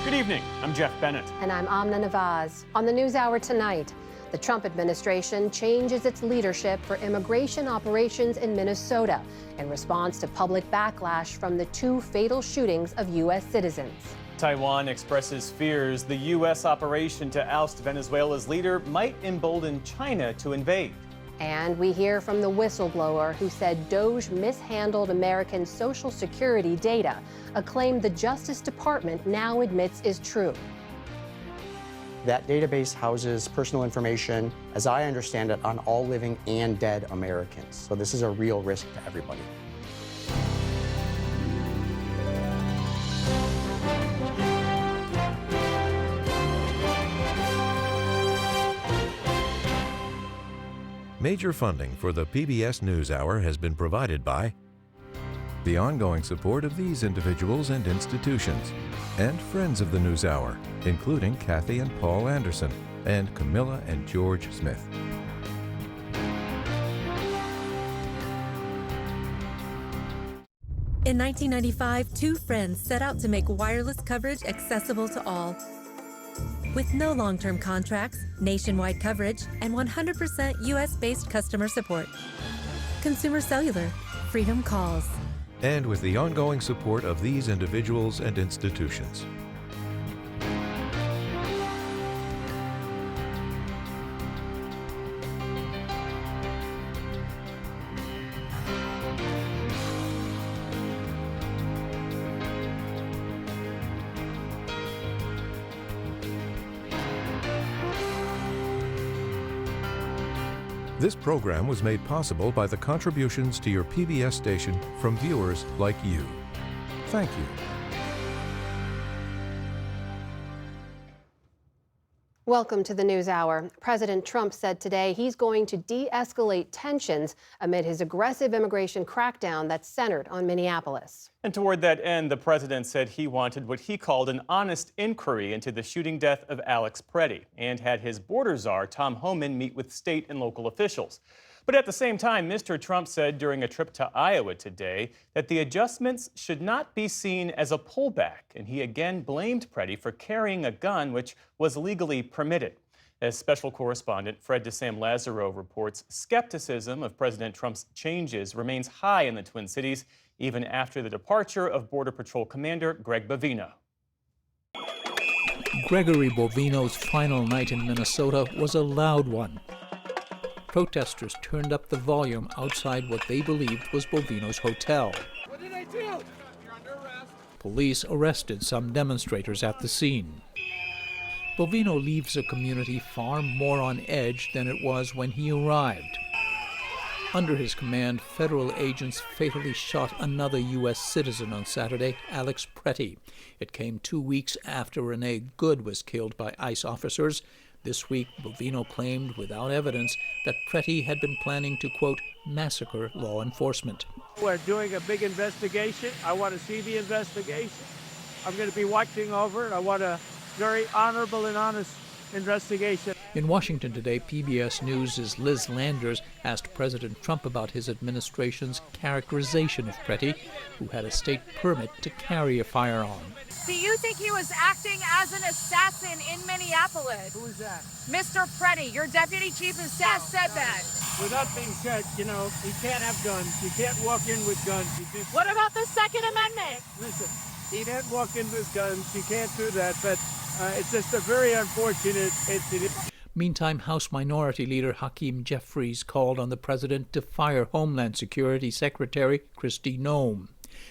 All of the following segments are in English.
Good evening, I'm Jeff Bennett. And I'm Amna Nawaz. On the NewsHour tonight, the Trump administration changes its leadership for immigration operations in Minnesota in response to public backlash from the 2 fatal shootings of U.S. citizens. Taiwan expresses fears the U.S. operation to oust Venezuela's leader might embolden China to invade. And we hear from the whistleblower who said DOJ mishandled American Social Security data, a claim the Justice Department now admits is true. That database houses personal information, as I understand it, on all living and dead Americans. So this is a real risk to everybody. Major funding for the PBS NewsHour has been provided by the ongoing support of these individuals and institutions, and friends of the NewsHour, including Kathy and Paul Anderson, and Camilla and George Smith. In 1995, 2 friends set out to make wireless coverage accessible to all. With no long-term contracts, nationwide coverage, and 100% U.S.-based customer support. Consumer Cellular. Freedom calls. And with the ongoing support of these individuals and institutions. This program was made possible by the contributions to your PBS station from viewers like you. Thank you. Welcome to the NewsHour. President Trump said today he's going to de-escalate tensions amid his aggressive immigration crackdown that's centered on Minneapolis. And toward that end, the president said he wanted what he called an honest inquiry into the shooting death of Alex Preddy and had his border czar, Tom Homan, meet with state and local officials. But at the same time, Mr. Trump said during a trip to Iowa today that the adjustments should not be seen as a pullback, and he again blamed Preddy for carrying a gun which was legally permitted. As special correspondent Fred DeSam-Lazaro reports, skepticism of President Trump's changes remains high in the Twin Cities, even after the departure of Border Patrol Commander Greg Bovino. Gregory Bovino's final night in Minnesota was a loud one. Protesters turned up the volume outside what they believed was Bovino's hotel. What did I do? You're under arrest. Police arrested some demonstrators at the scene. Bovino leaves a community far more on edge than it was when he arrived. Under his command, federal agents fatally shot another U.S. citizen on Saturday, Alex Preddy. It came 2 weeks after Renee Good was killed by ICE officers. This week, Bovino claimed without evidence that Preddy had been planning to, quote, massacre law enforcement. We're doing a big investigation. I want to see the investigation. I'm going to be watching over it. I want a very honorable and honest investigation. In Washington today, PBS News' Liz Landers asked President Trump about his administration's characterization of Preddy, who had a state permit to carry a firearm. Do you think he was acting as an assassin in Minneapolis? Who is that? Mr. Preddy, your deputy chief of staff said that. With that being said, you can't have guns. You can't walk in with guns. What about the Second Amendment? Listen, he didn't walk in with guns. You can't do that, but it's just a very unfortunate incident. Meantime, House Minority Leader Hakeem Jeffries called on the president to fire Homeland Security Secretary Kristi Noem.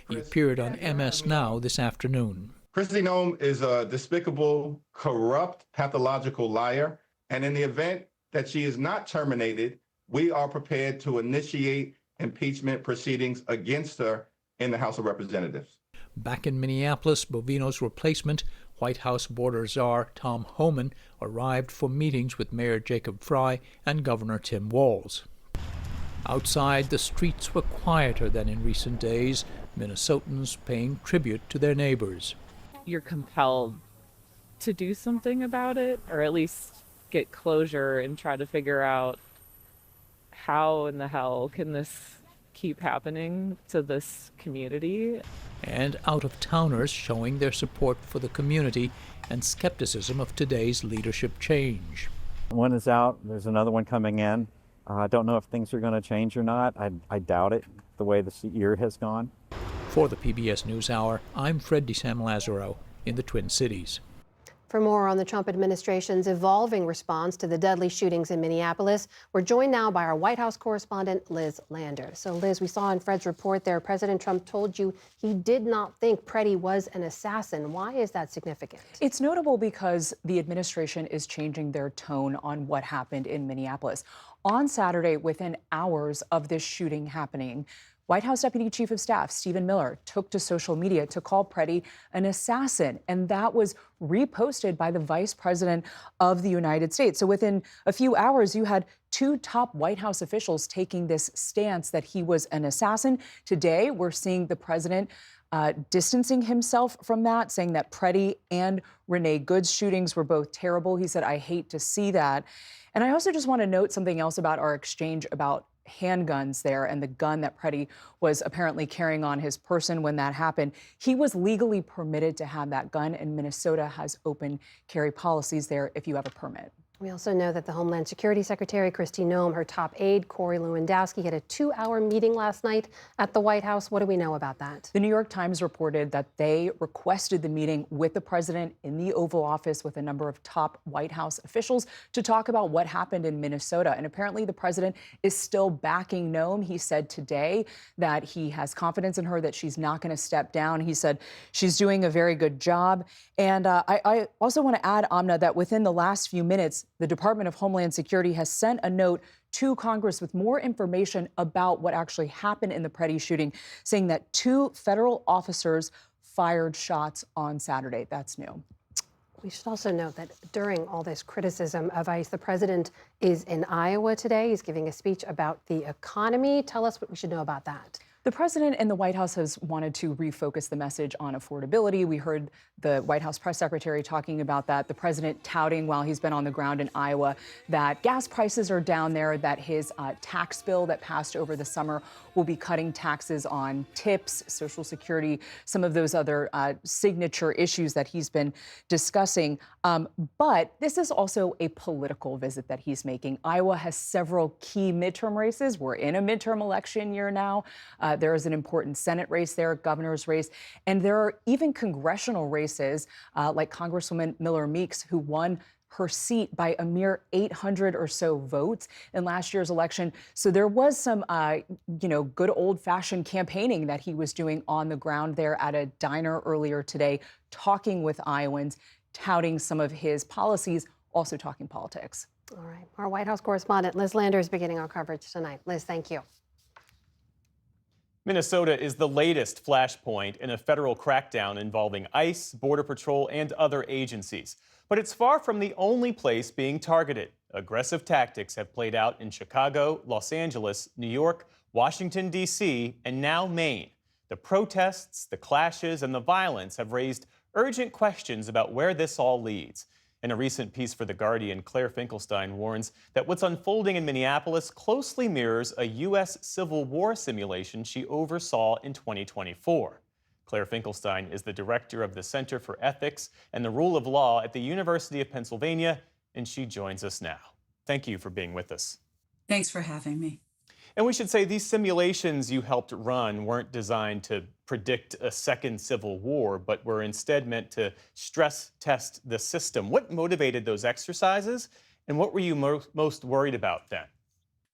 He appeared on MS Now this afternoon. Kristi Noem is a despicable, corrupt, pathological liar, and in the event that she is not terminated, we are prepared to initiate impeachment proceedings against her in the House of Representatives. Back in Minneapolis, Bovino's replacement, White House border czar Tom Homan, arrived for meetings with Mayor Jacob Frey and Governor Tim Walz. Outside, the streets were quieter than in recent days, Minnesotans paying tribute to their neighbors. You're compelled to do something about it, or at least get closure and try to figure out how in the hell can this keep happening to this community. and out-of-towners showing their support for the community and skepticism of today's leadership change. One is out, there's another one coming in. I don't know if things are going to change or not. I doubt it, the way this year has gone. For the PBS NewsHour, I'm Fred DeSam-Lazaro in the Twin Cities. For more on the Trump administration's evolving response to the deadly shootings in Minneapolis, we're joined now by our White House correspondent, Liz Landers. So, Liz, we saw in Fred's report there, President Trump told you he did not think Preddy was an assassin. Why is that significant? It's notable because the administration is changing their tone on what happened in Minneapolis. On Saturday, within hours of this shooting happening, White House Deputy Chief of Staff Stephen Miller took to social media to call Preddy an assassin, and that was reposted by the Vice President of the United States. So within a few hours, you had two top White House officials taking this stance that he was an assassin. Today, we're seeing the president distancing himself from that, saying that Preddy and Renee Good's shootings were both terrible. He said, "I hate to see that." And I also just want to note something else about our exchange about handguns there and the gun that Preddy was apparently carrying on his person when that happened. He was legally permitted to have that gun, and Minnesota has open carry policies there if you have a permit. We also know that the Homeland Security Secretary, Kristi Noem, her top aide, Corey Lewandowski, had a 2-hour meeting last night at the White House. What do we know about that? The New York Times reported that they requested the meeting with the president in the Oval Office with a number of top White House officials to talk about what happened in Minnesota. And apparently the president is still backing Noem. He said today that he has confidence in her, that she's not going to step down. He said she's doing a very good job. And I also want to add, Amna, that within the last few minutes, the Department of Homeland Security has sent a note to Congress with more information about what actually happened in the Preddy shooting, saying that 2 federal officers fired shots on Saturday. That's new. We should also note that during all this criticism of ICE, the president is in Iowa today. He's giving a speech about the economy. Tell us what we should know about that. The president and the White House has wanted to refocus the message on affordability. We heard the White House press secretary talking about that. The president touting while he's been on the ground in Iowa that gas prices are down there, that his tax bill that passed over the summer will be cutting taxes on tips, Social Security, some of those other signature issues that he's been discussing. But this is also a political visit that he's making. Iowa has several key midterm races. We're in a midterm election year now. There is an important Senate race there, governor's race, and there are even congressional races like Congresswoman Miller Meeks, who won her seat by a mere 800 or so votes in last year's election. So there was some, good old-fashioned campaigning that he was doing on the ground there at a diner earlier today, talking with Iowans, touting some of his policies, also talking politics. All right. Our White House correspondent, Liz Landers, is beginning our coverage tonight. Liz, thank you. Minnesota is the latest flashpoint in a federal crackdown involving ICE, Border Patrol, and other agencies. But it's far from the only place being targeted. Aggressive tactics have played out in Chicago, Los Angeles, New York, Washington, D.C., and now Maine. The protests, the clashes, and the violence have raised urgent questions about where this all leads. In a recent piece for The Guardian, Claire Finkelstein warns that what's unfolding in Minneapolis closely mirrors a U.S. Civil War simulation she oversaw in 2024. Claire Finkelstein is the director of the Center for Ethics and the Rule of Law at the University of Pennsylvania, and she joins us now. Thank you for being with us. Thanks for having me. And we should say these simulations you helped run weren't designed to predict a second civil war, but were instead meant to stress test the system. What motivated those exercises, and what were you most worried about then?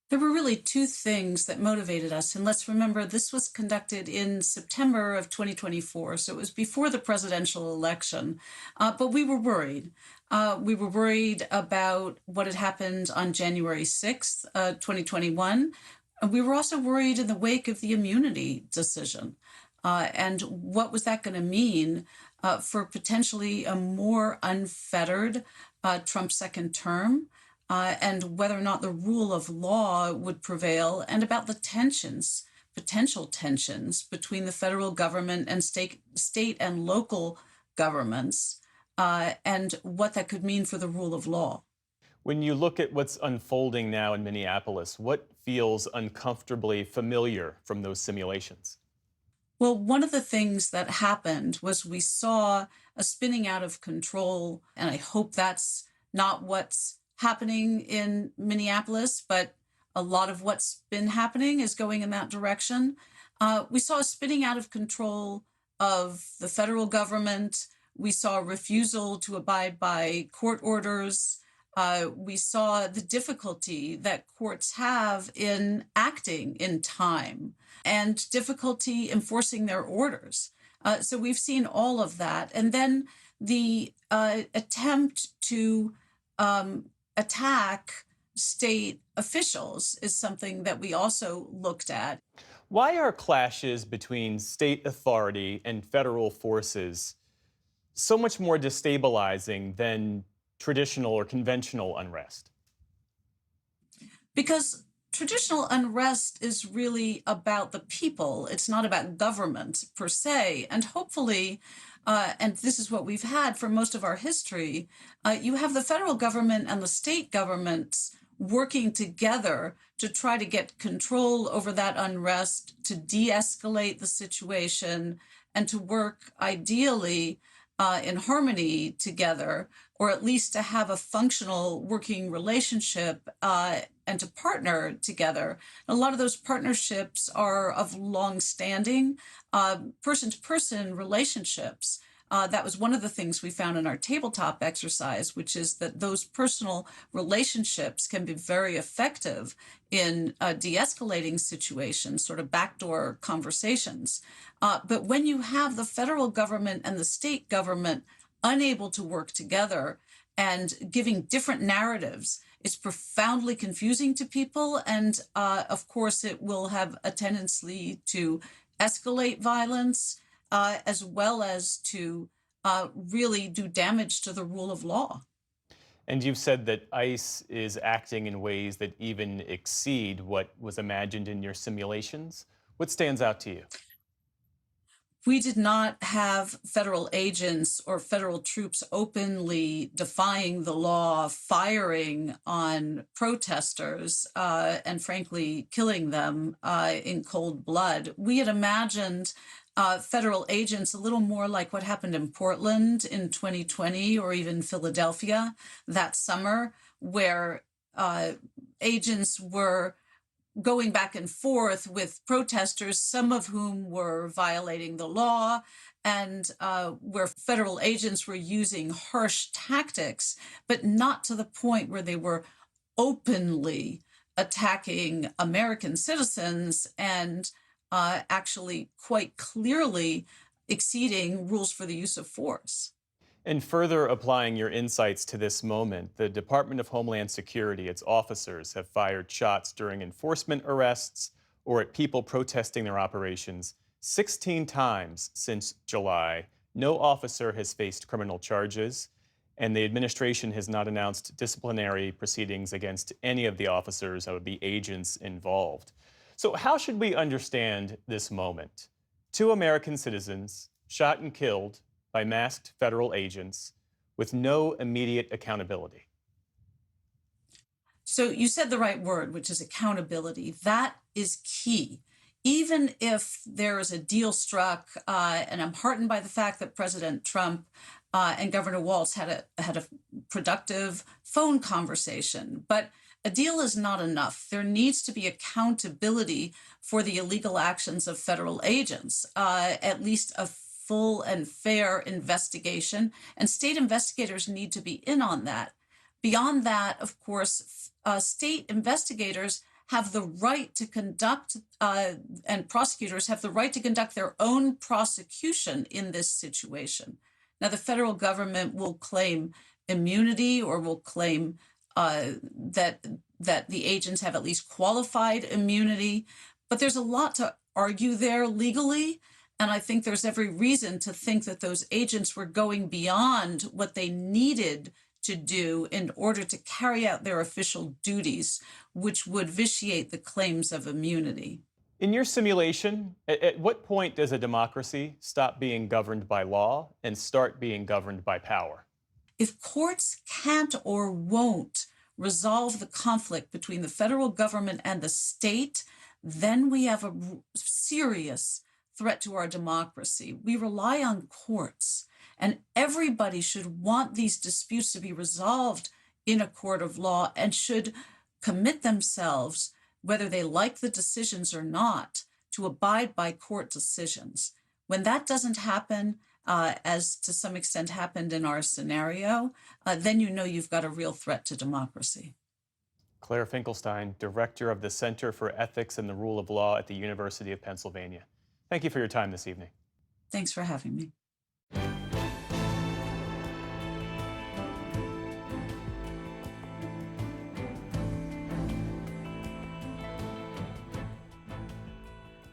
There were really 2 things that motivated us. And let's remember, this was conducted in September of 2024, so it was before the presidential election. But we were worried. We were worried about what had happened on January 6th, 2021. And we were also worried in the wake of the immunity decision. And what was that going to mean for potentially a more unfettered Trump second term, and whether or not the rule of law would prevail, and about the potential tensions between the federal government and state and local governments, and what that could mean for the rule of law. When you look at what's unfolding now in Minneapolis, what feels uncomfortably familiar from those simulations? Well, one of the things that happened was we saw a spinning out of control, and I hope that's not what's happening in Minneapolis, but a lot of what's been happening is going in that direction. We saw a spinning out of control of the federal government. We saw a refusal to abide by court orders. We saw the difficulty that courts have in acting in time and difficulty enforcing their orders. So we've seen all of that. And then the attempt to attack state officials is something that we also looked at. Why are clashes between state authority and federal forces so much more destabilizing than traditional or conventional unrest? Because traditional unrest is really about the people. It's not about government per se. And hopefully, and this is what we've had for most of our history, you have the federal government and the state governments working together to try to get control over that unrest, to de-escalate the situation, and to work ideally in harmony together, or at least to have a functional working relationship and to partner together. A lot of those partnerships are of long-standing person-to-person relationships. That was one of the things we found in our tabletop exercise, which is that those personal relationships can be very effective in de-escalating situations, sort of backdoor conversations. But when you have the federal government and the state government unable to work together and giving different narratives, it's profoundly confusing to people. And of course, it will have a tendency to escalate violence, as well as to really do damage to the rule of law. And you've said that ICE is acting in ways that even exceed what was imagined in your simulations. What stands out to you? We did not have federal agents or federal troops openly defying the law, firing on protesters, and frankly, killing them in cold blood. We had imagined federal agents a little more like what happened in Portland in 2020 or even Philadelphia that summer, where agents were going back and forth with protesters, some of whom were violating the law, and where federal agents were using harsh tactics, but not to the point where they were openly attacking American citizens and actually quite clearly exceeding rules for the use of force. And further applying your insights to this moment, the Department of Homeland Security, its officers have fired shots during enforcement arrests or at people protesting their operations 16 times since July. No officer has faced criminal charges, and the administration has not announced disciplinary proceedings against any of the officers or the agents involved. So how should we understand this moment? 2 American citizens shot and killed by masked federal agents with no immediate accountability. So you said the right word, which is accountability. That is key. Even if there is a deal struck, and I'm heartened by the fact that President Trump and Governor Walz had a productive phone conversation, but a deal is not enough. There needs to be accountability for the illegal actions of federal agents, at least a full and fair investigation, and state investigators need to be in on that. Beyond that, of course, state investigators have the right to conduct, and prosecutors have the right to conduct their own prosecution in this situation. Now, the federal government will claim immunity or will claim that the agents have at least qualified immunity, but there's a lot to argue there legally. And I think there's every reason to think that those agents were going beyond what they needed to do in order to carry out their official duties, which would vitiate the claims of immunity. In your simulation, at what point does a democracy stop being governed by law and start being governed by power? If courts can't or won't resolve the conflict between the federal government and the state, then we have a serious threat to our democracy. We rely on courts, and everybody should want these disputes to be resolved in a court of law and should commit themselves, whether they like the decisions or not, to abide by court decisions. When that doesn't happen, as to some extent happened in our scenario, then you know you've got a real threat to democracy. Claire Finkelstein, Director of the Center for Ethics and the Rule of Law at the University of Pennsylvania. Thank you for your time this evening. Thanks for having me.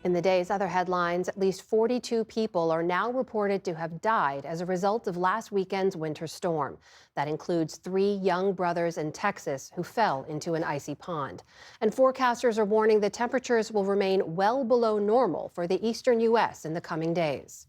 In the day's other headlines, at least 42 people are now reported to have died as a result of last weekend's winter storm. That includes 3 young brothers in Texas who fell into an icy pond. And forecasters are warning that temperatures will remain well below normal for the eastern U.S. in the coming days.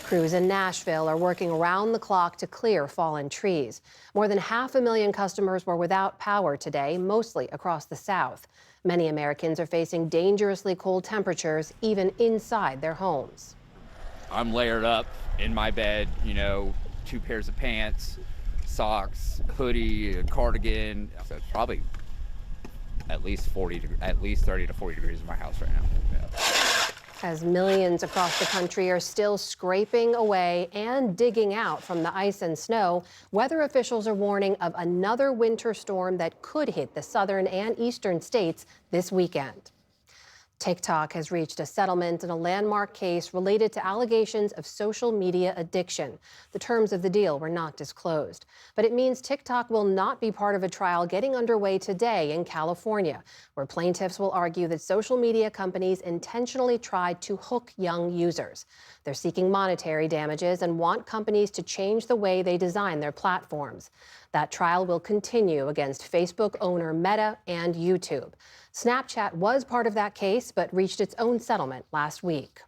Crews in Nashville are working around the clock to clear fallen trees. More than 500,000 customers were without power today, mostly across the South. Many Americans are facing dangerously cold temperatures, even inside their homes. I'm layered up in my bed, 2 pairs of pants, socks, hoodie, a cardigan. So it's probably at least 30 to 40 degrees in my house right now. Yeah. As millions across the country are still scraping away and digging out from the ice and snow, weather officials are warning of another winter storm that could hit the southern and eastern states this weekend. TikTok has reached a settlement in a landmark case related to allegations of social media addiction. The terms of the deal were not disclosed, but it means TikTok will not be part of a trial getting underway today in California, where plaintiffs will argue that social media companies intentionally tried to hook young users. They're seeking monetary damages and want companies to change the way they design their platforms. That trial will continue against Facebook owner Meta and YouTube. Snapchat was part of that case, but reached its own settlement last week.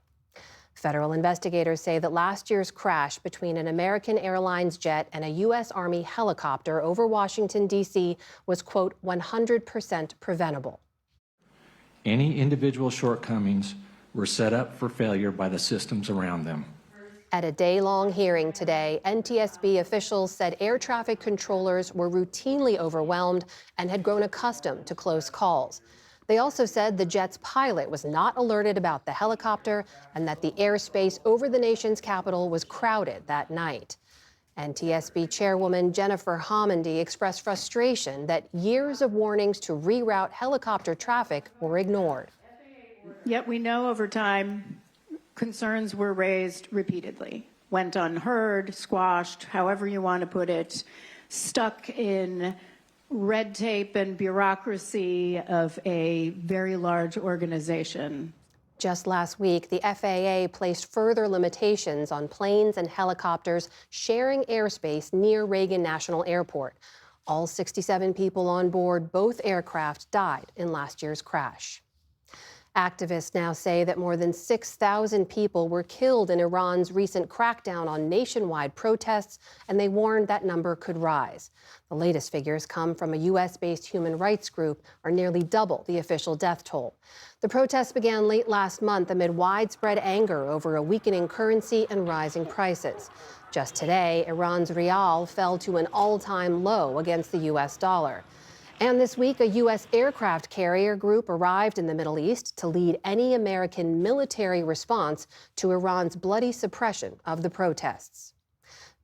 Federal investigators say that last year's crash between an American Airlines jet and a U.S. Army helicopter over Washington, D.C. was, quote, 100% preventable. Any individual shortcomings were set up for failure by the systems around them. At a day-long hearing today, NTSB officials said air traffic controllers were routinely overwhelmed and had grown accustomed to close calls. They also said the jet's pilot was not alerted about the helicopter and that the airspace over the nation's capital was crowded that night. NTSB Chairwoman Jennifer Homendy expressed frustration that years of warnings to reroute helicopter traffic were ignored. Yet we know over time concerns were raised repeatedly, went unheard, squashed, however you want to put it, stuck in red tape and bureaucracy of a very large organization. Just last week, the FAA placed further limitations on planes and helicopters sharing airspace near Reagan National Airport. All 67 people on board both aircraft died in last year's crash. Activists now say that more than 6,000 people were killed in Iran's recent crackdown on nationwide protests, and they warned that number could rise. The latest figures come from a U.S.-based human rights group, are nearly double the official death toll. The protests began late last month amid widespread anger over a weakening currency and rising prices. Just today, Iran's rial fell to an all-time low against the U.S. dollar. And this week, a U.S. aircraft carrier group arrived in the Middle East to lead any American military response to Iran's bloody suppression of the protests.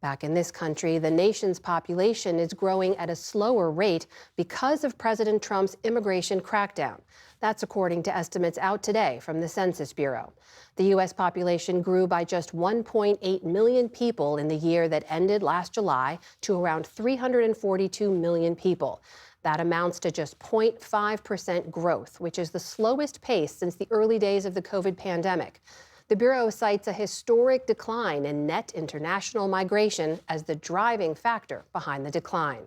Back in this country, the nation's population is growing at a slower rate because of President Trump's immigration crackdown. That's according to estimates out today from the Census Bureau. The U.S. population grew by just 1.8 million people in the year that ended last July to around 342 million people. That amounts to just 0.5% growth, which is the slowest pace since the early days of the COVID pandemic. The Bureau cites a historic decline in net international migration as the driving factor behind the decline.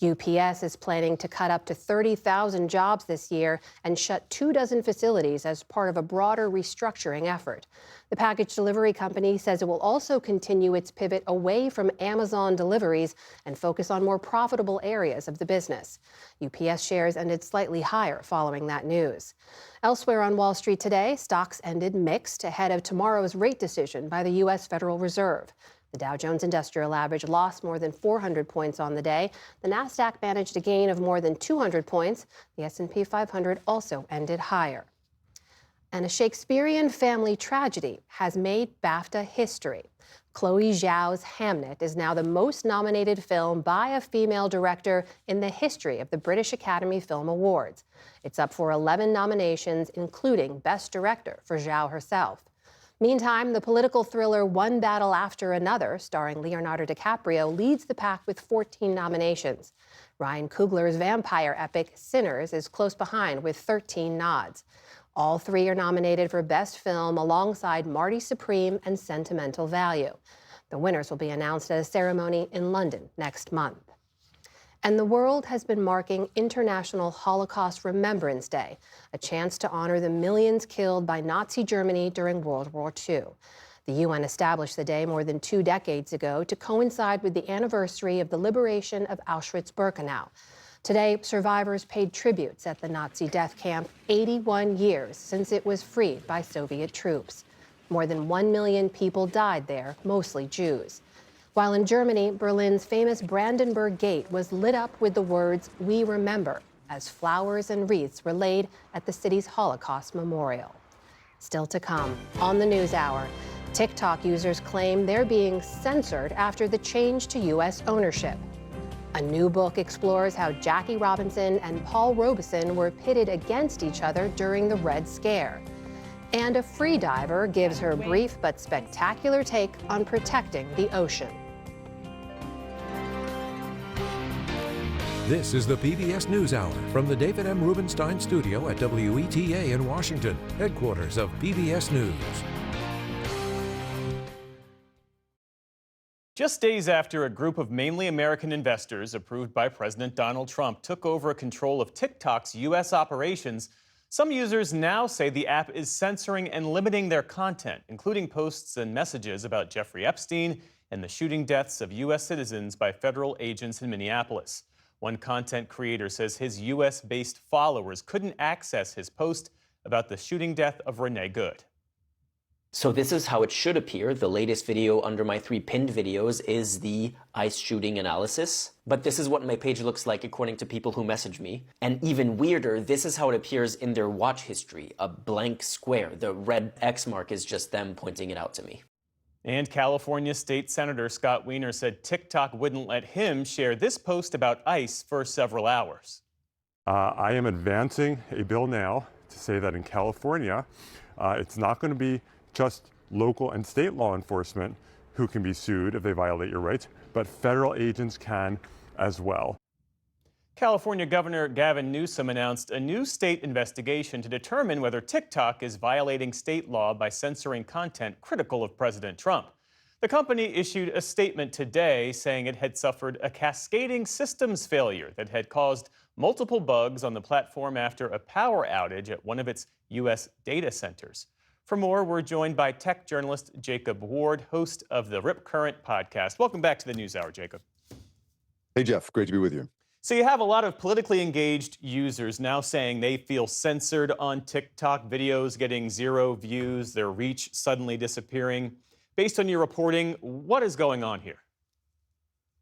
UPS is planning to cut up to 30,000 jobs this year and shut 24 facilities as part of a broader restructuring effort. The package delivery company says it will also continue its pivot away from Amazon deliveries and focus on more profitable areas of the business. UPS shares ended slightly higher following that news. Elsewhere on Wall Street today, stocks ended mixed ahead of tomorrow's rate decision by the U.S. Federal Reserve. The Dow Jones Industrial Average lost more than 400 points on the day. The Nasdaq managed a gain of more than 200 points. The S&P 500 also ended higher. And a Shakespearean family tragedy has made BAFTA history. Chloe Zhao's Hamnet is now the most nominated film by a female director in the history of the British Academy Film Awards. It's up for 11 nominations, including Best Director for Zhao herself. Meantime, the political thriller One Battle After Another, starring Leonardo DiCaprio, leads the pack with 14 nominations. Ryan Coogler's vampire epic Sinners is close behind with 13 nods. All three are nominated for Best Film alongside Marty Supreme and Sentimental Value. The winners will be announced at a ceremony in London next month. And the world has been marking International Holocaust Remembrance Day, a chance to honor the millions killed by Nazi Germany during World War II. The UN established the day more than 2 decades ago to coincide with the anniversary of the liberation of Auschwitz-Birkenau. Today, survivors paid tributes at the Nazi death camp 81 years since it was freed by Soviet troops. More than 1 million people died there, mostly Jews. While in Germany, Berlin's famous Brandenburg Gate was lit up with the words, "We remember," as flowers and wreaths were laid at the city's Holocaust memorial. Still to come, on the NewsHour, TikTok users claim they're being censored after the change to U.S. ownership. A new book explores how Jackie Robinson and Paul Robeson were pitted against each other during the Red Scare. And a freediver gives her brief but spectacular take on protecting the ocean. This is the PBS NewsHour from the David M. Rubenstein Studio at WETA in Washington, headquarters of PBS News. Just days after a group of mainly American investors approved by President Donald Trump took over control of TikTok's U.S. operations, some users now say the app is censoring and limiting their content, including posts and messages about Jeffrey Epstein and the shooting deaths of U.S. citizens by federal agents in Minneapolis. One content creator says his U.S.-based followers couldn't access his post about the shooting death of Renee Good. So this is how it should appear. The latest video under my 3 pinned videos is the ICE shooting analysis. But this is what my page looks like according to people who message me. And even weirder, this is how it appears in their watch history, a blank square. The red X mark is just them pointing it out to me. And California State Senator Scott Wiener said TikTok wouldn't let him share this post about ICE for several hours. I am advancing a bill now to say that in California, it's not going to be just local and state law enforcement who can be sued if they violate your rights, but federal agents can as well. California Governor Gavin Newsom announced a new state investigation to determine whether TikTok is violating state law by censoring content critical of President Trump. The company issued a statement today saying it had suffered a cascading systems failure that had caused multiple bugs on the platform after a power outage at one of its U.S. data centers. For more, we're joined by tech journalist Jacob Ward, host of the Rip Current podcast. Welcome back to the NewsHour, Jacob. Hey, Jeff. Great to be with you. So you have a lot of politically engaged users now saying they feel censored on TikTok, videos getting 0 views, their reach suddenly disappearing. Based on your reporting, what is going on here?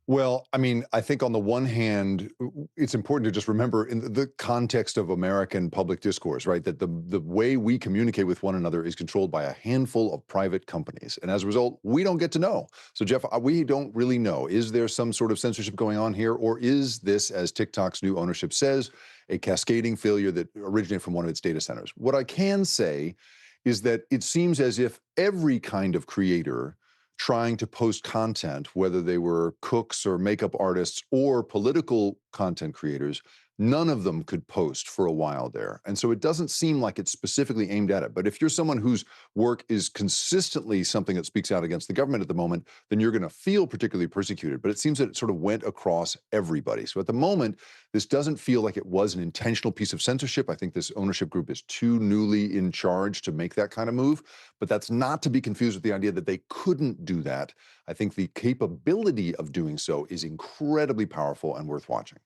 Well, I mean, I think on the one hand, it's important to just remember in the context of American public discourse, right, that the way we communicate with one another is controlled by a handful of private companies. And as a result, we don't get to know. So, Jeff, we don't really know. Is there some sort of censorship going on here? Or is this, as TikTok's new ownership says, a cascading failure that originated from one of its data centers? What I can say is that it seems as if every kind of creator trying to post content, whether they were cooks or makeup artists or political content creators, none of them could post for a while there. And so it doesn't seem like it's specifically aimed at it. But if you're someone whose work is consistently something that speaks out against the government at the moment, then you're going to feel particularly persecuted. But it seems that it sort of went across everybody. So at the moment, this doesn't feel like it was an intentional piece of censorship. I think this ownership group is too newly in charge to make that kind of move. But that's not to be confused with the idea that they couldn't do that. I think the capability of doing so is incredibly powerful and worth watching.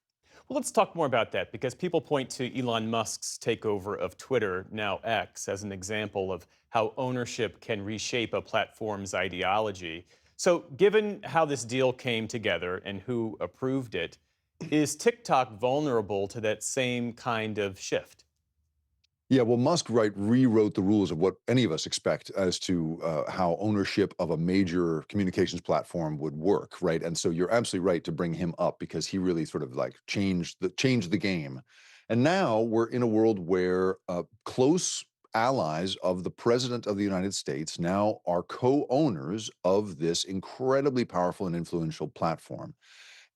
Well, let's talk more about that, because people point to Elon Musk's takeover of Twitter, now X, as an example of how ownership can reshape a platform's ideology. So given how this deal came together and who approved it, is TikTok vulnerable to that same kind of shift? Yeah, well, Musk rewrote the rules of what any of us expect as to how ownership of a major communications platform would work, right? And so you're absolutely right to bring him up, because he really sort of like changed the game. And now we're in a world where close allies of the President of the United States now are co-owners of this incredibly powerful and influential platform.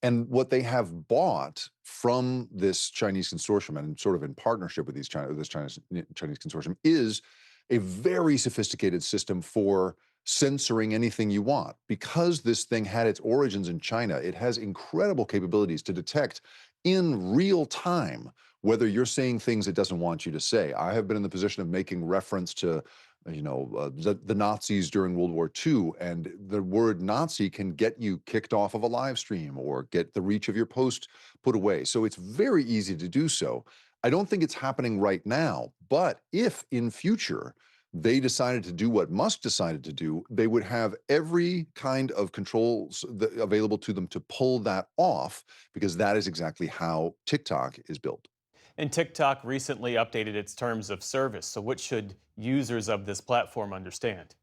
And what they have bought from this Chinese consortium, and sort of in partnership with this Chinese consortium, is a very sophisticated system for censoring anything you want. Because this thing had its origins in China, it has incredible capabilities to detect in real time whether you're saying things it doesn't want you to say. I have been in the position of making reference to the Nazis during World War II, and the word Nazi can get you kicked off of a live stream or get the reach of your post put away. So it's very easy to do so. I don't think it's happening right now, but if in future they decided to do what Musk decided to do, they would have every kind of controls available to them to pull that off, because that is exactly how TikTok is built. And TikTok recently updated its terms of service. So what should users of this platform understand?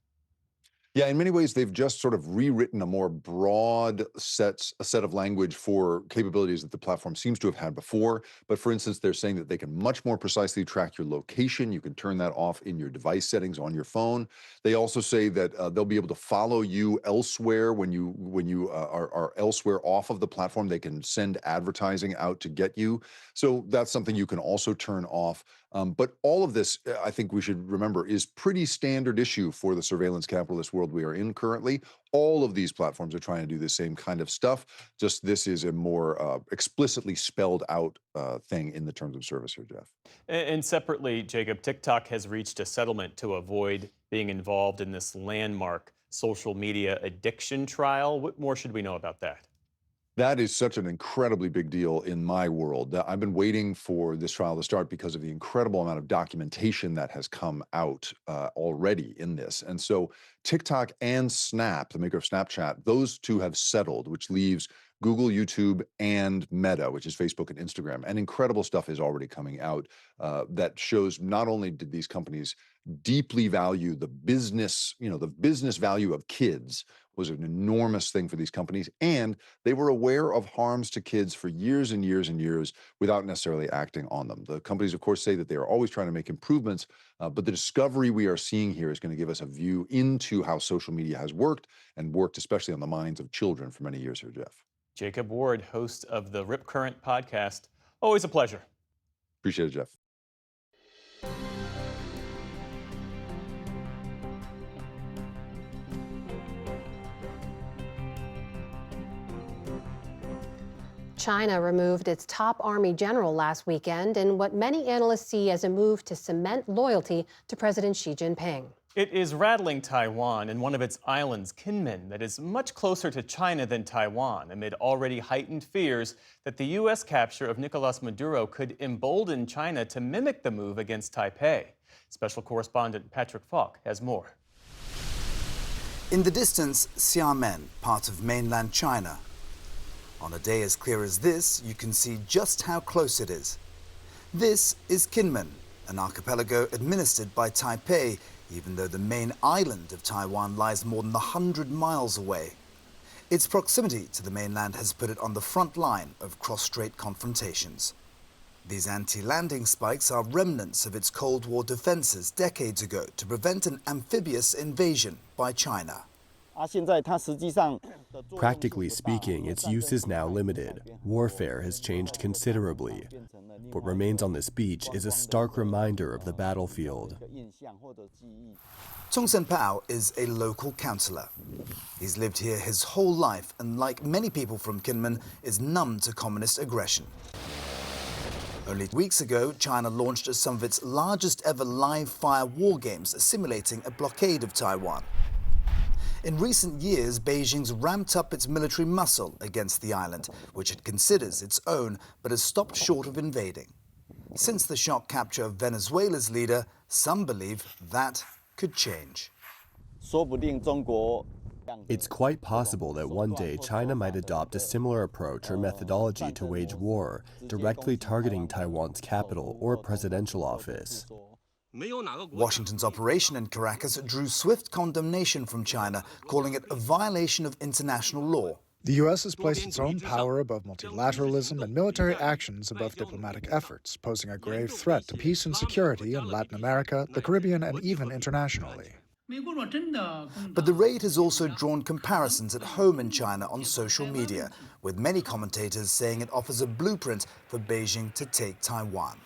Yeah, in many ways, they've just sort of rewritten a more broad set of language for capabilities that the platform seems to have had before. But for instance, they're saying that they can much more precisely track your location. You can turn that off in your device settings on your phone. They also say that they'll be able to follow you elsewhere when you are elsewhere off of the platform. They can send advertising out to get you. So that's something you can also turn off. But all of this, I think we should remember, is pretty standard issue for the surveillance capitalist world we are in currently. All of these platforms are trying to do the same kind of stuff. Just this is a more explicitly spelled out thing in the terms of service here, Jeff. And separately, Jacob, TikTok has reached a settlement to avoid being involved in this landmark social media addiction trial. What more should we know about that? That is such an incredibly big deal in my world. I've been waiting for this trial to start because of the incredible amount of documentation that has come out already in this. And so TikTok and Snap, the maker of Snapchat, those two have settled, which leaves Google, YouTube, and Meta, which is Facebook and Instagram. And incredible stuff is already coming out that shows not only did these companies deeply value the business, the business value of kids was an enormous thing for these companies, and they were aware of harms to kids for years and years and years without necessarily acting on them. The companies, of course, say that they are always trying to make improvements, but the discovery we are seeing here is going to give us a view into how social media has worked, and worked especially on the minds of children for many years here, Jeff. Jacob Ward, host of the Rip Current podcast. Always a pleasure. Appreciate it, Jeff. China removed its top army general last weekend in what many analysts see as a move to cement loyalty to President Xi Jinping. It is rattling Taiwan and one of its islands, Kinmen, that is much closer to China than Taiwan, amid already heightened fears that the U.S. capture of Nicolas Maduro could embolden China to mimic the move against Taipei. Special correspondent Patrick Falk has more. In the distance, Xiamen, part of mainland China. On a day as clear as this, you can see just how close it is. This is Kinmen, an archipelago administered by Taipei, even though the main island of Taiwan lies more than 100 miles away. Its proximity to the mainland has put it on the front line of cross-strait confrontations. These anti-landing spikes are remnants of its Cold War defenses decades ago to prevent an amphibious invasion by China. Practically speaking, its use is now limited. Warfare has changed considerably. What remains on this beach is a stark reminder of the battlefield. Tong Sen Pao is a local councillor. He's lived here his whole life and, like many people from Kinmen, is numb to communist aggression. Only weeks ago, China launched some of its largest ever live-fire war games simulating a blockade of Taiwan. In recent years, Beijing's ramped up its military muscle against the island, which it considers its own, but has stopped short of invading. Since the shock capture of Venezuela's leader, some believe that could change. It's quite possible that one day China might adopt a similar approach or methodology to wage war, directly targeting Taiwan's capital or presidential office. Washington's operation in Caracas drew swift condemnation from China, calling it a violation of international law. The U.S. has placed its own power above multilateralism and military actions above diplomatic efforts, posing a grave threat to peace and security in Latin America, the Caribbean, and even internationally. But the raid has also drawn comparisons at home in China on social media, with many commentators saying it offers a blueprint for Beijing to take Taiwan.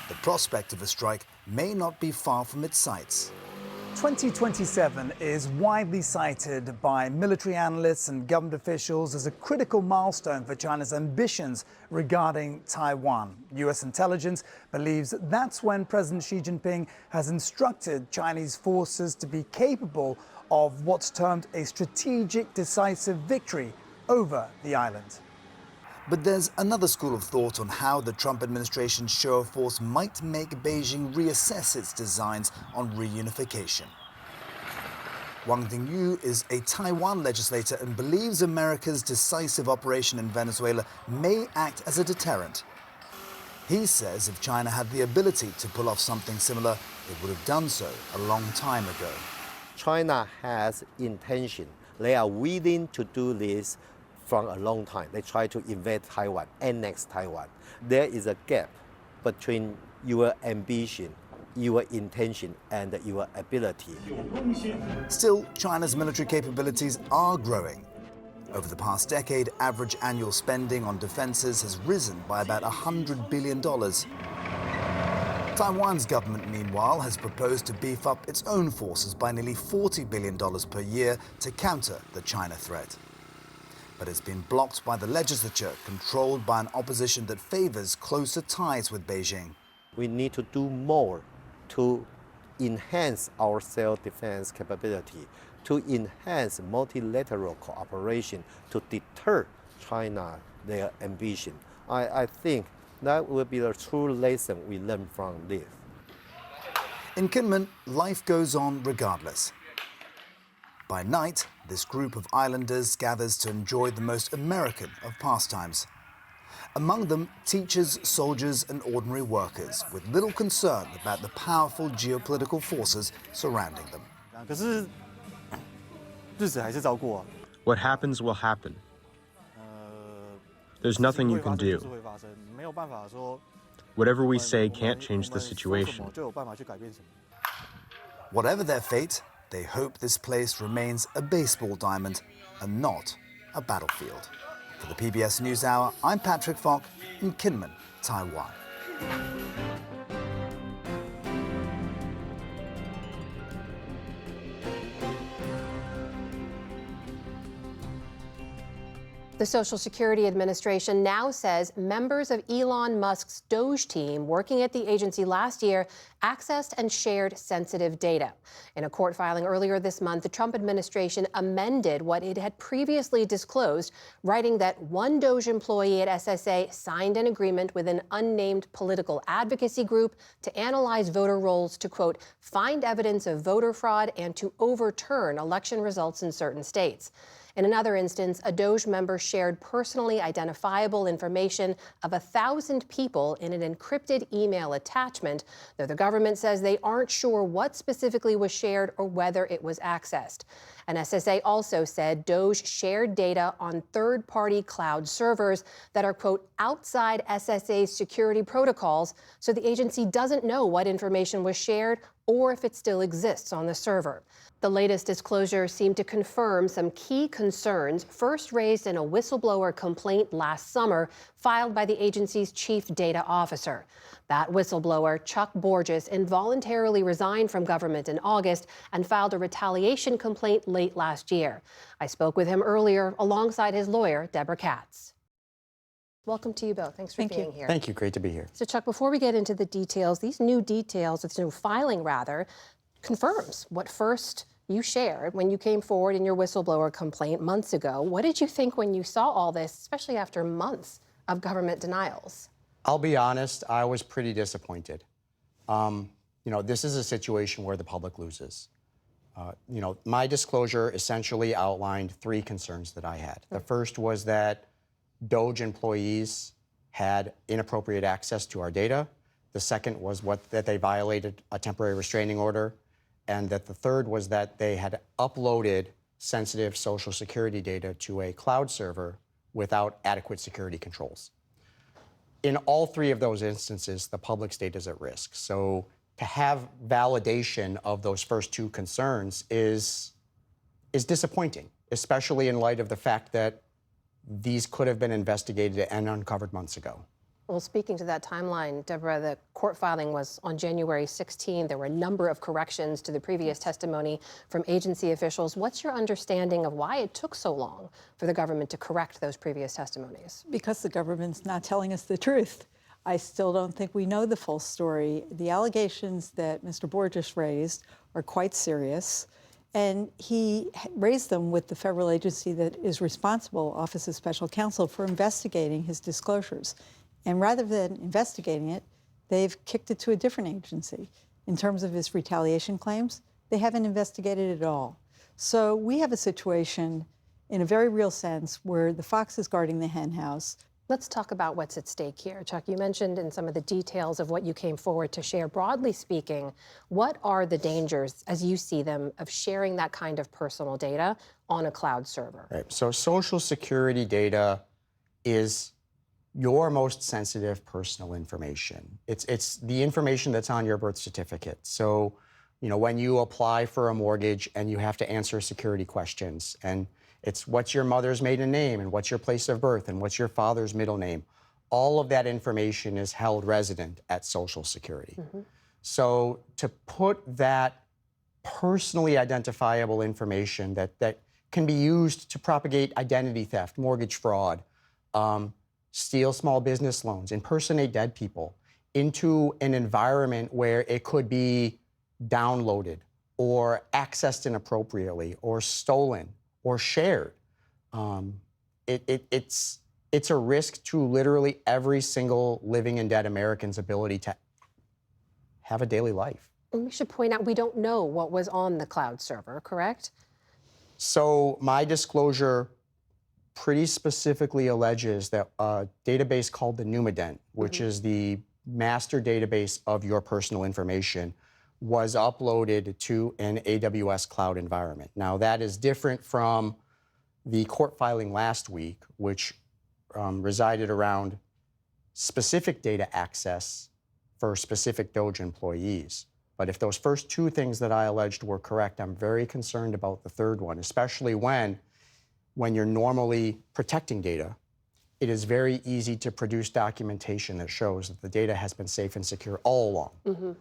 The prospect of a strike may not be far from its sights. 2027 is widely cited by military analysts and government officials as a critical milestone for China's ambitions regarding Taiwan. U.S. intelligence believes that's when President Xi Jinping has instructed Chinese forces to be capable of what's termed a strategic decisive victory over the island. But there's another school of thought on how the Trump administration's show of force might make Beijing reassess its designs on reunification. Wang Dingyu is a Taiwan legislator and believes America's decisive operation in Venezuela may act as a deterrent. He says if China had the ability to pull off something similar, it would have done so a long time ago. China has intention. They are willing to do this from a long time. They try to invade Taiwan, annex Taiwan. There is a gap between your ambition, your intention, and your ability. Still, China's military capabilities are growing. Over the past decade, average annual spending on defenses has risen by about $100 billion. Taiwan's government, meanwhile, has proposed to beef up its own forces by nearly $40 billion per year to counter the China threat. But it's been blocked by the legislature, controlled by an opposition that favors closer ties with Beijing. We need to do more to enhance our self-defense capability, to enhance multilateral cooperation, to deter China, their ambition. I think that will be the true lesson we learn from this. In Kinmen, life goes on regardless. By night, this group of islanders gathers to enjoy the most American of pastimes. Among them, teachers, soldiers, and ordinary workers, with little concern about the powerful geopolitical forces surrounding them. What happens will happen. There's nothing you can do. Whatever we say can't change the situation. Whatever their fate, they hope this place remains a baseball diamond and not a battlefield. For the PBS NewsHour, I'm Patrick Falk in Kinmen, Taiwan. The Social Security Administration now says members of Elon Musk's Doge team working at the agency last year accessed and shared sensitive data. In a court filing earlier this month, the Trump administration amended what it had previously disclosed, writing that one Doge employee at SSA signed an agreement with an unnamed political advocacy group to analyze voter rolls to, quote, find evidence of voter fraud and to overturn election results in certain states. In another instance, a Doge member shared personally identifiable information of 1,000 people in an encrypted email attachment, though the government says they aren't sure what specifically was shared or whether it was accessed. And SSA also said DOJ shared data on third-party cloud servers that are, quote, outside SSA's security protocols, so the agency doesn't know what information was shared or if it still exists on the server. The latest disclosure seemed to confirm some key concerns first raised in a whistleblower complaint last summer filed by the agency's chief data officer. That whistleblower, Chuck Borges, involuntarily resigned from government in August and filed a retaliation complaint late last year. I spoke with him earlier alongside his lawyer, Deborah Katz. Welcome to you both. Thanks for being here. Thank you. Great to be here. So, Chuck, before we get into the details, these new details, this new filing rather, confirms what first you shared when you came forward in your whistleblower complaint months ago. What did you think when you saw all this, especially after months of government denials? I'll be honest, I was pretty disappointed. This is a situation where the public loses. My disclosure essentially outlined 3 concerns that I had. The first was that DOJ employees had inappropriate access to our data. The second was that they violated a temporary restraining order. And that the third was that they had uploaded sensitive Social Security data to a cloud server without adequate security controls. In all 3 of those instances, the public's data is at risk. So to have validation of those first 2 concerns is disappointing, especially in light of the fact that these could have been investigated and uncovered months ago. Well, speaking to that timeline, Deborah, the court filing was on January 16. There were a number of corrections to the previous testimony from agency officials. What's your understanding of why it took so long for the government to correct those previous testimonies? Because the government's not telling us the truth. I still don't think we know the full story. The allegations that Mr. Borges raised are quite serious, and he raised them with the federal agency that is responsible, Office of Special Counsel, for investigating his disclosures. And rather than investigating it, they've kicked it to a different agency. In terms of his retaliation claims, they haven't investigated it at all. So we have a situation, in a very real sense, where the fox is guarding the hen house. Let's talk about what's at stake here. Chuck, you mentioned in some of the details of what you came forward to share. Broadly speaking, what are the dangers, as you see them, of sharing that kind of personal data on a cloud server? Right. So Social Security data is your most sensitive personal information. It's the information that's on your birth certificate. So, when you apply for a mortgage and you have to answer security questions, and it's what's your mother's maiden name and what's your place of birth and what's your father's middle name. All of that information is held resident at Social Security. Mm-hmm. So to put that personally identifiable information that can be used to propagate identity theft, mortgage fraud, steal small business loans, impersonate dead people, into an environment where it could be downloaded or accessed inappropriately or stolen or shared. It's a risk to literally every single living and dead American's ability to have a daily life. And we should point out, we don't know what was on the cloud server, correct? So my disclosure pretty specifically alleges that a database called the Numident, which is the master database of your personal information, was uploaded to an AWS cloud environment. Now, that is different from the court filing last week, which resided around specific data access for specific DOJ employees. But if those first 2 things that I alleged were correct, I'm very concerned about the third one, especially when you're normally protecting data, it is very easy to produce documentation that shows that the data has been safe and secure all along. Mm-hmm.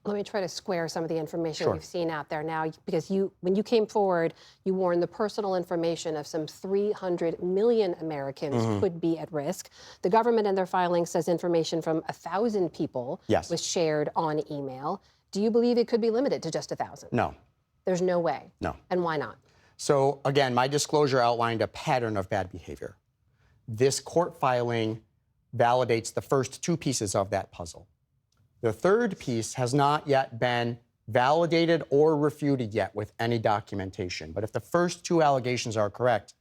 Let me try to square some of the information Sure. we've seen out there now, because when you came forward, you warned the personal information of some 300 million Americans could be at risk. The government in their filing says information from 1,000 people was shared on email. Do you believe it could be limited to just 1,000? No. There's no way? No. And why not? So again, my disclosure outlined a pattern of bad behavior. This court filing validates the first 2 pieces of that puzzle. The third piece has not yet been validated or refuted yet with any documentation. But if the first 2 allegations are correct,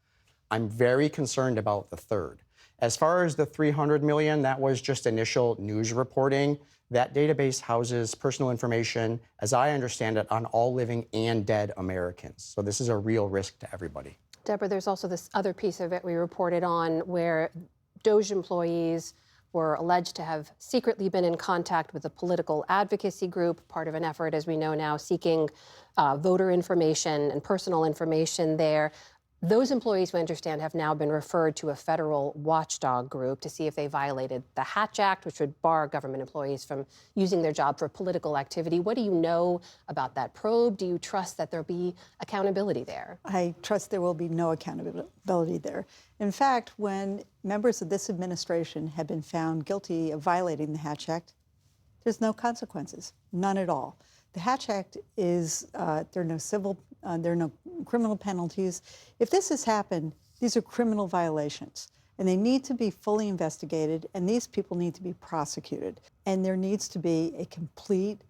I'm very concerned about the third. As far as the 300 million, that was just initial news reporting. That database houses personal information, as I understand it, on all living and dead Americans. So this is a real risk to everybody. Deborah, there's also this other piece of it we reported on where DOJ employees were alleged to have secretly been in contact with a political advocacy group, part of an effort, as we know now, seeking voter information and personal information there. Those employees, we understand, have now been referred to a federal watchdog group to see if they violated the Hatch Act, which would bar government employees from using their job for political activity. What do you know about that probe? Do you trust that there'll be accountability there? I trust there will be no accountability there. In fact, when members of this administration have been found guilty of violating the Hatch Act, there's no consequences, none at all. The Hatch Act is, there are no criminal penalties. If this has happened, these are criminal violations, and they need to be fully investigated, and these people need to be prosecuted. And there needs to be a complete,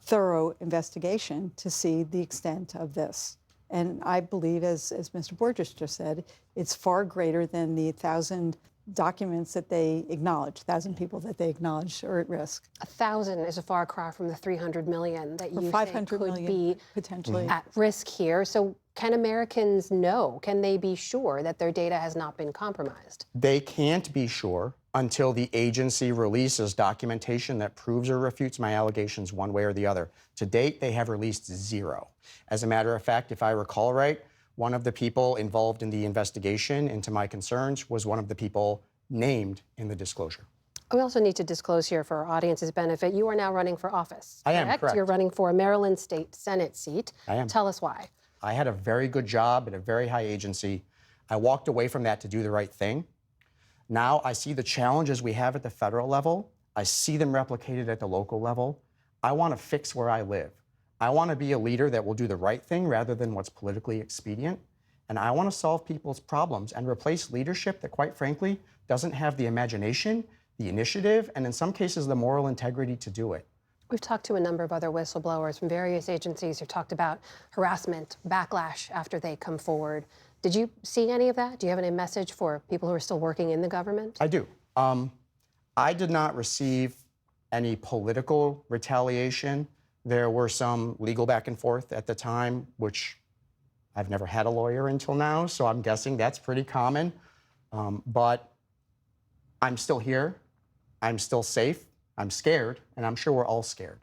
thorough investigation to see the extent of this. And I believe, as Mr. Borges just said, it's far greater than the 1,000 documents that they acknowledge, 1,000 people that they acknowledge are at risk. 1,000 is a far cry from the 300 million that you think could be potentially at risk here. So can Americans know, can they be sure that their data has not been compromised? They can't be sure until the agency releases documentation that proves or refutes my allegations one way or the other. To date, they have released zero. As a matter of fact, if I recall right, one of the people involved in the investigation into my concerns was one of the people named in the disclosure. We also need to disclose here for our audience's benefit, you are now running for office. I am, correct. You're running for a Maryland State Senate seat. I am. Tell us why. I had a very good job at a very high agency. I walked away from that to do the right thing. Now I see the challenges we have at the federal level. I see them replicated at the local level. I want to fix where I live. I want to be a leader that will do the right thing rather than what's politically expedient. And I want to solve people's problems and replace leadership that, quite frankly, doesn't have the imagination, the initiative, and in some cases, the moral integrity to do it. We've talked to a number of other whistleblowers from various agencies who talked about harassment, backlash after they come forward. Did you see any of that? Do you have any message for people who are still working in the government? I do. I did not receive any political retaliation. There were some legal back and forth at the time, which I've never had a lawyer until now, so I'm guessing that's pretty common. But I'm still here. I'm still safe. I'm scared, and I'm sure we're all scared.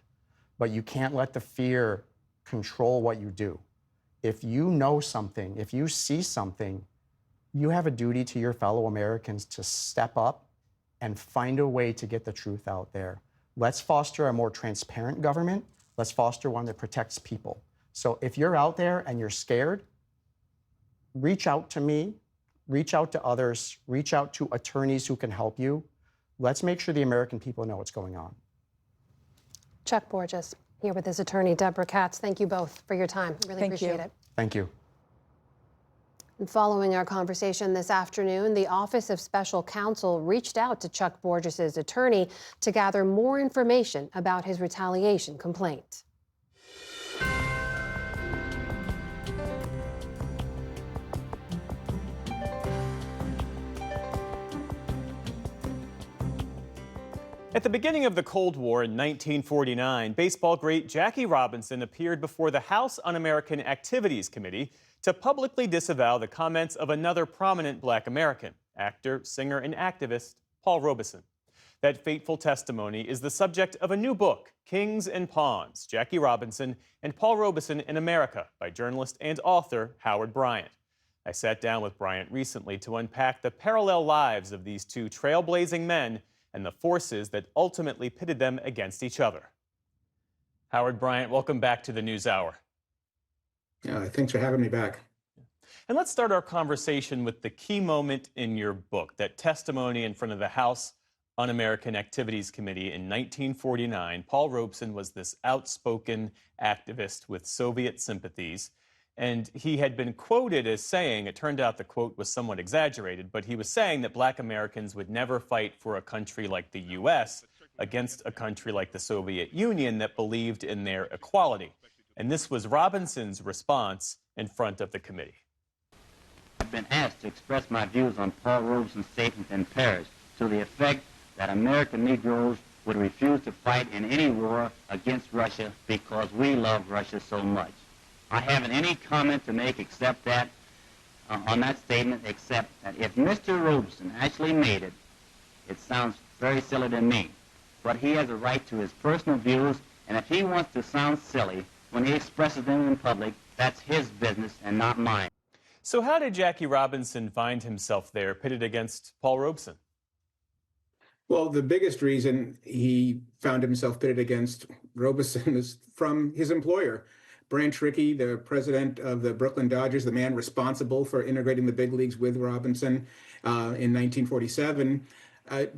But you can't let the fear control what you do. If you know something, if you see something, you have a duty to your fellow Americans to step up and find a way to get the truth out there. Let's foster a more transparent government. Let's foster one that protects people. So if you're out there and you're scared, reach out to me, reach out to others, reach out to attorneys who can help you. Let's make sure the American people know what's going on. Chuck Borges, here with his attorney, Deborah Katz. Thank you both for your time. Really appreciate it. Thank you. And following our conversation this afternoon, the Office of Special Counsel reached out to Chuck Borges' attorney to gather more information about his retaliation complaint. At the beginning of the Cold War in 1949, baseball great Jackie Robinson appeared before the House Un-American Activities Committee to publicly disavow the comments of another prominent Black American, actor, singer, and activist Paul Robeson. That fateful testimony is the subject of a new book, Kings and Pawns, Jackie Robinson and Paul Robeson in America, by journalist and author Howard Bryant. I sat down with Bryant recently to unpack the parallel lives of these two trailblazing men and the forces that ultimately pitted them against each other. Howard Bryant, welcome back to the NewsHour. Yeah, thanks for having me back. And let's start our conversation with the key moment in your book, that testimony in front of the House Un-American Activities Committee in 1949. Paul Robeson was this outspoken activist with Soviet sympathies, and he had been quoted as saying, it turned out the quote was somewhat exaggerated, but he was saying that Black Americans would never fight for a country like the U.S. against a country like the Soviet Union that believed in their equality. And this was Robinson's response in front of the committee. I've been asked to express my views on Paul Robeson's statement in Paris to the effect that American Negroes would refuse to fight in any war against Russia because we love Russia so much. I haven't any comment to make except that, on that statement, except that if Mr. Robeson actually made it, it sounds very silly to me, but he has a right to his personal views, and if he wants to sound silly when he expresses them in public, that's his business and not mine. So how did Jackie Robinson find himself there, pitted against Paul Robeson? Well, the biggest reason he found himself pitted against Robeson is from his employer. Branch Rickey, the president of the Brooklyn Dodgers, the man responsible for integrating the big leagues with Robinson in 1947,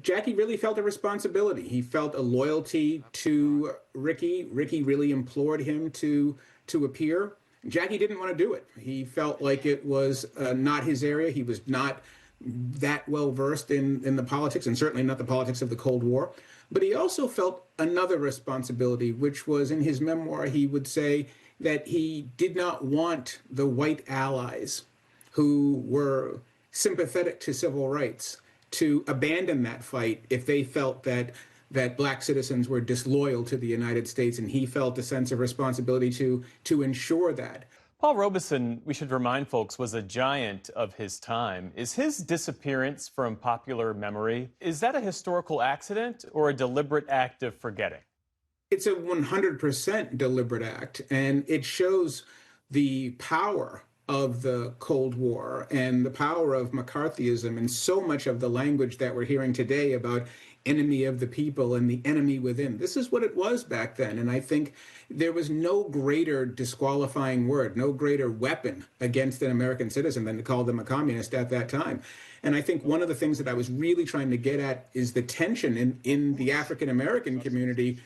Jackie really felt a responsibility. He felt a loyalty to Rickey. Rickey really implored him to appear. Jackie didn't want to do it. He felt like it was not his area. He was not that well versed in the politics, and certainly not the politics of the Cold War. But he also felt another responsibility, which was in his memoir, he would say that he did not want the white allies who were sympathetic to civil rights to abandon that fight if they felt that black citizens were disloyal to the United States, and he felt a sense of responsibility to ensure that. Paul Robeson, we should remind folks, was a giant of his time. Is his disappearance from popular memory, is that a historical accident or a deliberate act of forgetting? It's a 100% deliberate act, and it shows the power of the Cold War and the power of McCarthyism and so much of the language that we're hearing today about enemy of the people and the enemy within. This is what it was back then. And I think there was no greater disqualifying word, no greater weapon against an American citizen than to call them a communist at that time. And I think one of the things that I was really trying to get at is the tension in the African-American community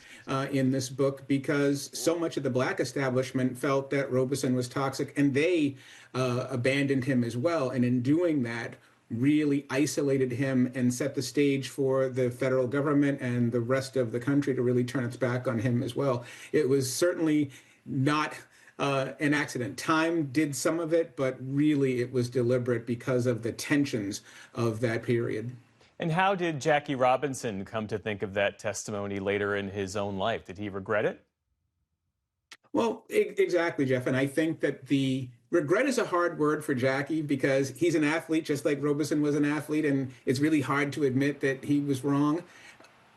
in this book, because so much of the black establishment felt that Robeson was toxic, and they abandoned him as well. And in doing that, really isolated him and set the stage for the federal government and the rest of the country to really turn its back on him as well. It was certainly not an accident. Time did some of it, but really it was deliberate because of the tensions of that period. And how did Jackie Robinson come to think of that testimony later in his own life? Did he regret it? Well, exactly, Jeff. And I think that the regret is a hard word for Jackie because he's an athlete, just like Robeson was an athlete, and it's really hard to admit that he was wrong.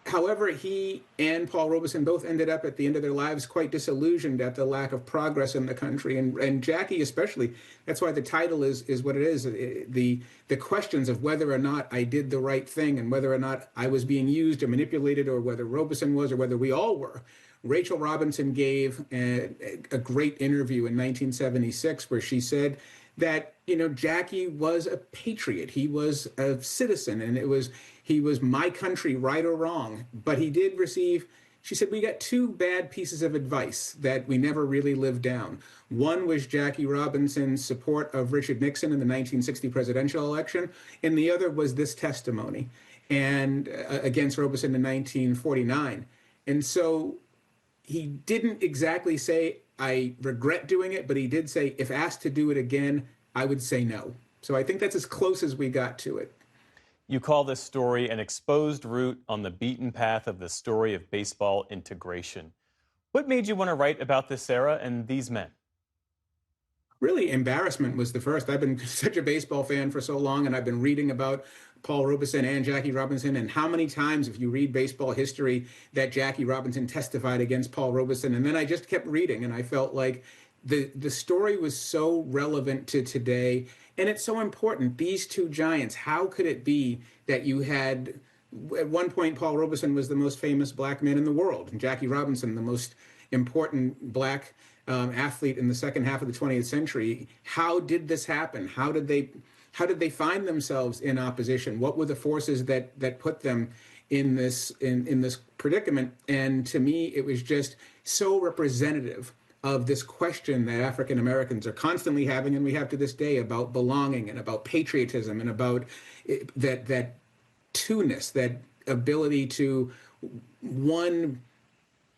However, he and Paul Robeson both ended up at the end of their lives quite disillusioned at the lack of progress in the country. And Jackie especially, that's why the title is what it is. The questions of whether or not I did the right thing and whether or not I was being used or manipulated, or whether Robeson was, or whether we all were. Rachel Robinson gave a great interview in 1976 where she said that, Jackie was a patriot. He was a citizen, and he was my country, right or wrong. But he did receive, she said, we got two bad pieces of advice that we never really lived down. One was Jackie Robinson's support of Richard Nixon in the 1960 presidential election, and the other was this testimony and against Robeson in 1949. And so he didn't exactly say, I regret doing it, but he did say, if asked to do it again, I would say no. So I think that's as close as we got to it. You call this story an exposed route on the beaten path of the story of baseball integration. What made you want to write about this era and these men? Really, embarrassment was the first. I've been such a baseball fan for so long, and I've been reading about Paul Robeson and Jackie Robinson, and how many times, if you read baseball history, that Jackie Robinson testified against Paul Robeson. And then I just kept reading, and I felt like the story was so relevant to today, and it's so important. These two giants, how could it be that you had, at one point, Paul Robeson was the most famous black man in the world, and Jackie Robinson, the most important black athlete in the second half of the 20th century. How did this happen? How did they find themselves in opposition? What were the forces that put them in this predicament? And to me, it was just so representative of this question that African Americans are constantly having, and we have to this day, about belonging and about patriotism and about that two-ness, that ability to, one,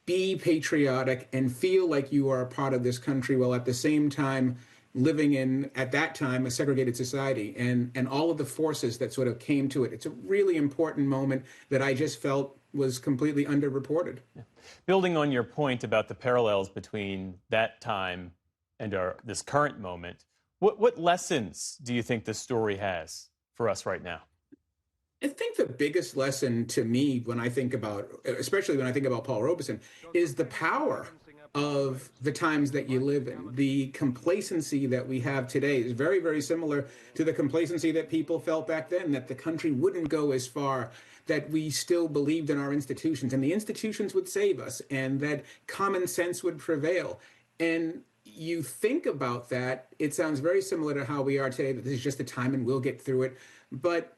be patriotic and feel like you are a part of this country, while at the same time living in, at that time, a segregated society, and all of the forces that sort of came to it. It's a really important moment that I just felt was completely underreported. Yeah. Building on your point about the parallels between that time and this current moment, what lessons do you think this story has for us right now? I think the biggest lesson to me when I think about, especially when I think about Paul Robeson, is the power of the times that you live in. The complacency that we have today is very, very similar to the complacency that people felt back then, that the country wouldn't go as far, that we still believed in our institutions and the institutions would save us, and that common sense would prevail. And you think about that, it sounds very similar to how we are today, that this is just a time and we'll get through it. But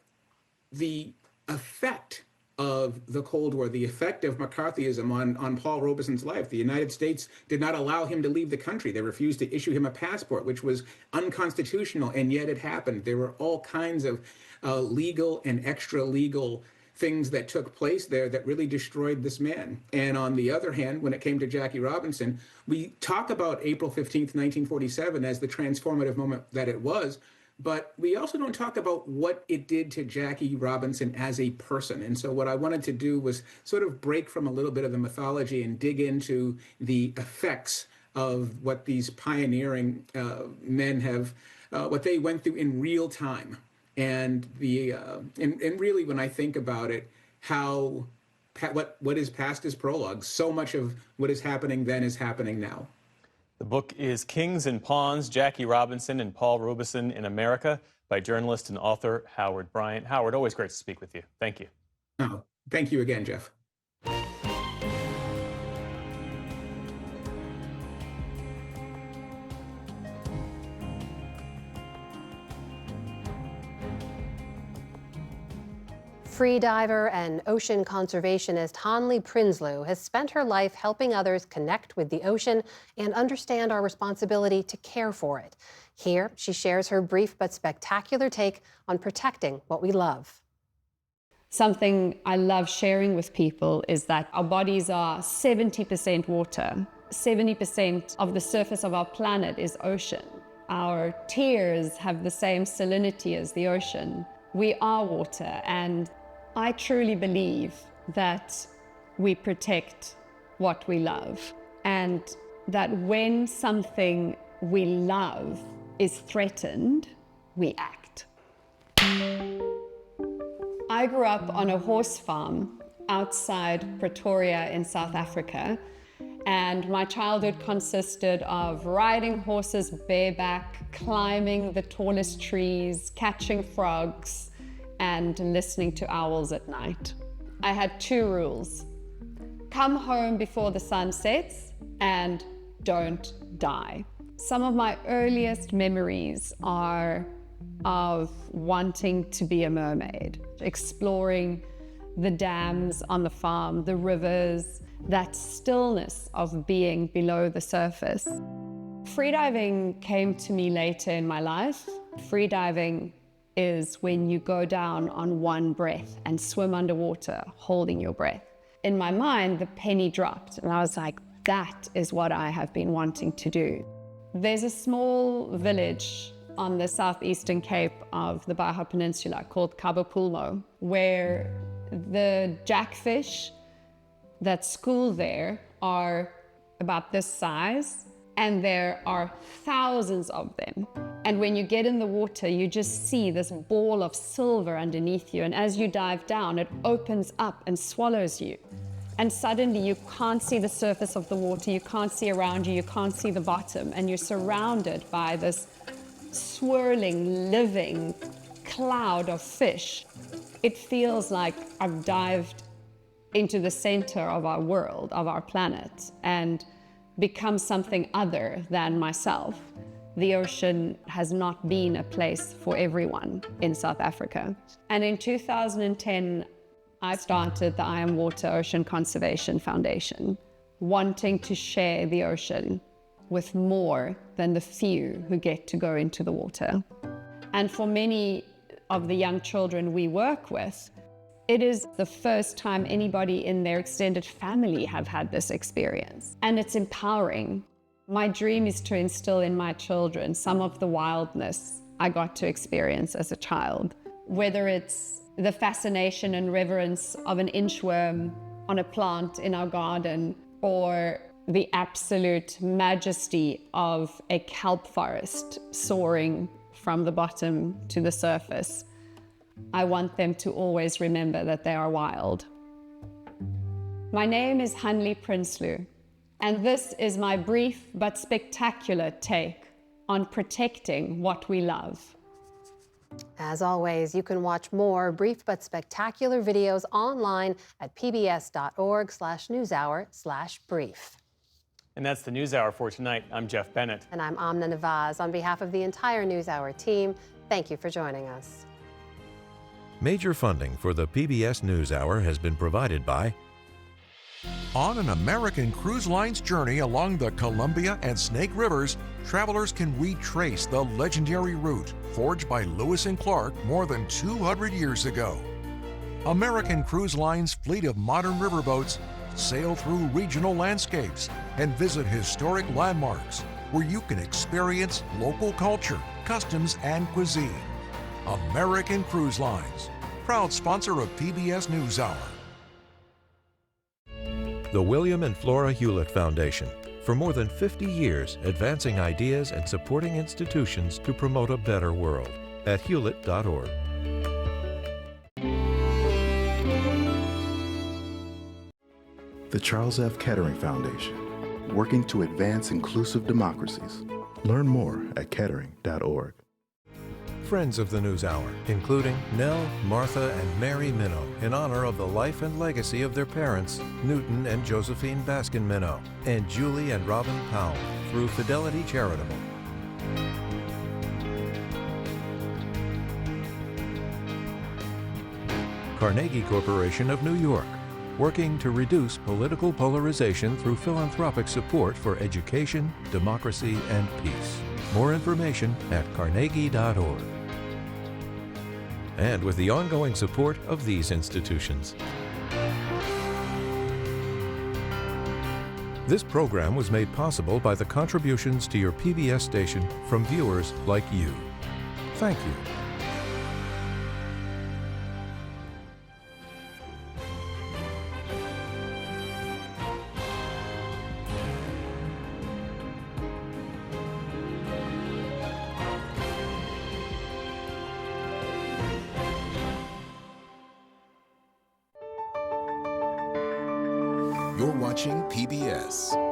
the effect of the Cold War, the effect of McCarthyism on Paul Robeson's life. The United States did not allow him to leave the country. They refused to issue him a passport, which was unconstitutional, and yet it happened. There were all kinds of legal and extra-legal things that took place there that really destroyed this man. And on the other hand, when it came to Jackie Robinson, we talk about April 15th, 1947 as the transformative moment that it was, but we also don't talk about what it did to Jackie Robinson as a person. And so what I wanted to do was sort of break from a little bit of the mythology and dig into the effects of what these pioneering men have, what they went through in real time. And and really, when I think about it, how what is past is prologue. So much of what is happening then is happening now. The book is Kings and Pawns, Jackie Robinson and Paul Robeson in America by journalist and author Howard Bryant. Howard, always great to speak with you. Thank you. Oh, thank you again, Jeff. Freediver and ocean conservationist Hanli Prinsloo has spent her life helping others connect with the ocean and understand our responsibility to care for it. Here, she shares her brief but spectacular take on protecting what we love. Something I love sharing with people is that our bodies are 70% water. 70% of the surface of our planet is ocean. Our tears have the same salinity as the ocean. We are water, and I truly believe that we protect what we love, and that when something we love is threatened, we act. I grew up on a horse farm outside Pretoria in South Africa, and my childhood consisted of riding horses bareback, climbing the tallest trees, catching frogs, and listening to owls at night. I had 2 rules. Come home before the sun sets and don't die. Some of my earliest memories are of wanting to be a mermaid, exploring the dams on the farm, the rivers, that stillness of being below the surface. Freediving came to me later in my life. Freediving is when you go down on one breath and swim underwater, holding your breath. In my mind, the penny dropped, and I was like, that is what I have been wanting to do. There's a small village on the southeastern cape of the Baja Peninsula called Cabo Pulmo, where the jackfish that school there are about this size, and there are thousands of them. And when you get in the water, you just see this ball of silver underneath you. And as you dive down, it opens up and swallows you. And suddenly you can't see the surface of the water, you can't see around you, you can't see the bottom, and you're surrounded by this swirling, living cloud of fish. It feels like I've dived into the center of our world, of our planet, and become something other than myself. The ocean has not been a place for everyone in South Africa. And in 2010, I started the I Am Water Ocean Conservation Foundation, wanting to share the ocean with more than the few who get to go into the water. And for many of the young children we work with, it is the first time anybody in their extended family have had this experience. And it's empowering. My dream is to instill in my children some of the wildness I got to experience as a child, whether it's the fascination and reverence of an inchworm on a plant in our garden, or the absolute majesty of a kelp forest soaring from the bottom to the surface. I want them to always remember that they are wild. My name is Hanli Prinsloo, and this is my brief but spectacular take on protecting what we love. As always, you can watch more brief but spectacular videos online at pbs.org/newshour/brief. And that's the NewsHour for tonight. I'm Jeff Bennett. And I'm Amna Nawaz. On behalf of the entire NewsHour team, thank you for joining us. Major funding for the PBS NewsHour has been provided by On an American Cruise Line's journey along the Columbia and Snake Rivers, travelers can retrace the legendary route forged by Lewis and Clark more than 200 years ago. American Cruise Line's fleet of modern riverboats sail through regional landscapes and visit historic landmarks where you can experience local culture, customs, and cuisine. American Cruise Lines, proud sponsor of PBS NewsHour. the William and Flora Hewlett Foundation. For more than 50 years, advancing ideas and supporting institutions to promote a better world at hewlett.org. The Charles F. Kettering Foundation, working to advance inclusive democracies. Learn more at kettering.org. Friends of the NewsHour, including Nell, Martha, and Mary Minow, in honor of the life and legacy of their parents, Newton and Josephine Baskin Minow, and Julie and Robin Powell, through Fidelity Charitable. Carnegie Corporation of New York, working to reduce political polarization through philanthropic support for education, democracy, and peace. More information at carnegie.org. And with the ongoing support of these institutions. This program was made possible by the contributions to your PBS station from viewers like you. Thank you. You're watching PBS.